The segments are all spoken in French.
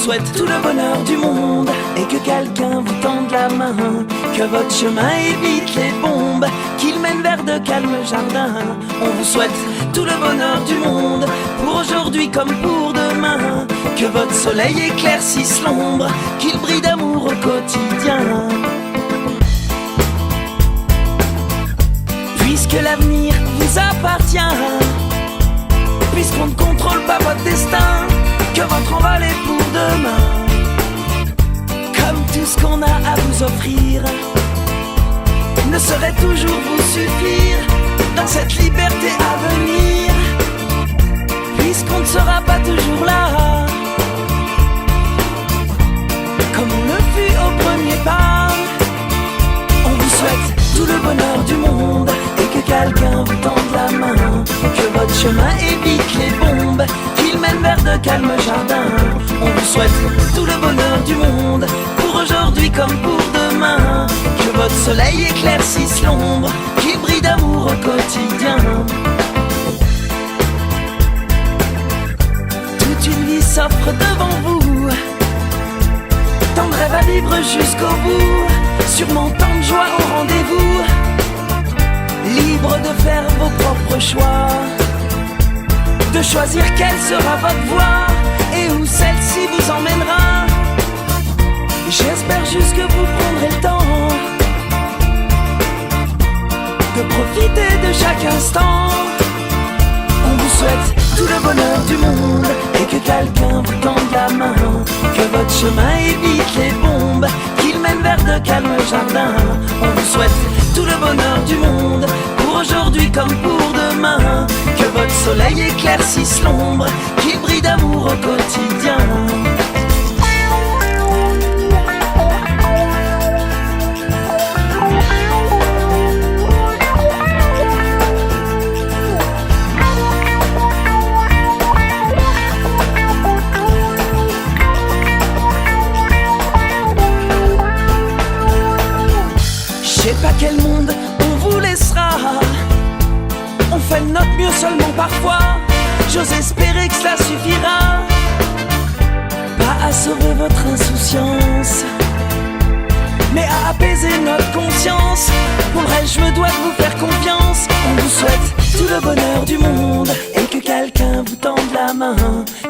souhaite tout le bonheur du monde et que quelqu'un vous tende la main, que votre chemin évite les bombes, qu'il mène vers de calmes jardins. On vous souhaite tout le bonheur du monde, pour aujourd'hui comme pour demain, que votre soleil éclaircisse l'ombre, qu'il brille d'amour au quotidien. Puisque l'avenir vous appartient, puisqu'on ne contrôle pas votre destin, que votre envol est pour demain. Comme tout ce qu'on a à vous offrir ne saurait toujours vous suffire dans cette liberté à venir, puisqu'on ne sera pas toujours là comme on le fut au premier pas. On vous souhaite tout le bonheur du monde et que quelqu'un vous tende la main, que votre chemin évite les bombes, qu'il mène vers de calmes jardins. On vous souhaite tout le bonheur du monde, pour aujourd'hui comme pour demain, que votre soleil éclaircisse l'ombre, qu'il brille d'amour au quotidien. Toute une vie s'offre devant vous, tant de rêves à vivre jusqu'au bout, sûrement tant de joie au rendez-vous, libre de faire vos propres choix, de choisir quelle sera votre voie et où celle-ci vous emmènera. J'espère juste que vous prendrez le temps de profiter de chaque instant. On vous souhaite tout le bonheur du monde et que quelqu'un vous tende la main, que votre chemin évite les bombes, qu'il mène vers de calmes jardins. On vous souhaite tout le bonheur du monde, pour aujourd'hui comme pour demain, que votre soleil éclaircisse l'ombre, qu'il brille d'amour au quotidien. Je sais pas quel monde on vous laissera, on fait de notre mieux seulement parfois. J'ose espérer que cela suffira, pas à sauver votre insouciance, mais à apaiser notre conscience. Pour le reste, je me dois de vous faire confiance. On vous souhaite tout le bonheur du monde et que quelqu'un vous tende la main,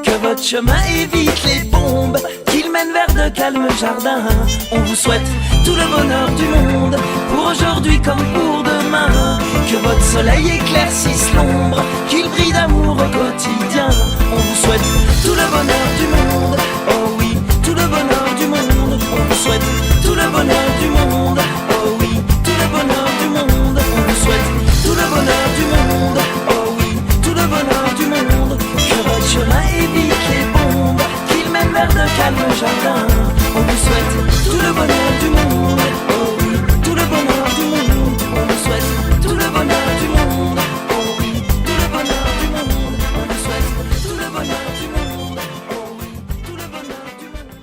que votre chemin évite les bombes, qu'il mène vers de calmes jardins. On vous souhaite tout le bonheur du monde, pour aujourd'hui comme pour demain, que votre soleil éclaircisse l'ombre, qu'il brille d'amour au quotidien. On vous souhaite tout le bonheur du monde, oh oui, tout le bonheur du monde. On vous souhaite tout le bonheur du monde, oh oui, tout le bonheur du monde. On vous souhaite tout le bonheur du monde, oh oui, tout le bonheur du monde, que votre chemin évite les bombes, qu'il mène vers de calmes jardins. On vous souhaite tout le bonheur du monde, oh oui, tout le bonheur du monde. On vous souhaite tout le bonheur du monde, oh oui, tout le bonheur du monde. On vous souhaite tout le bonheur du monde, oh oui, tout le bonheur du monde.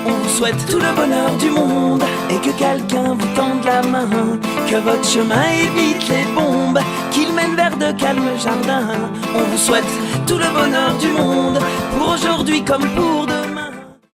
On vous souhaite tout le bonheur du monde et que quelqu'un vous tende la main, que votre chemin évite les bombes, qu'il mène vers de calmes jardins. On vous souhaite tout le bonheur du monde, pour aujourd'hui comme pour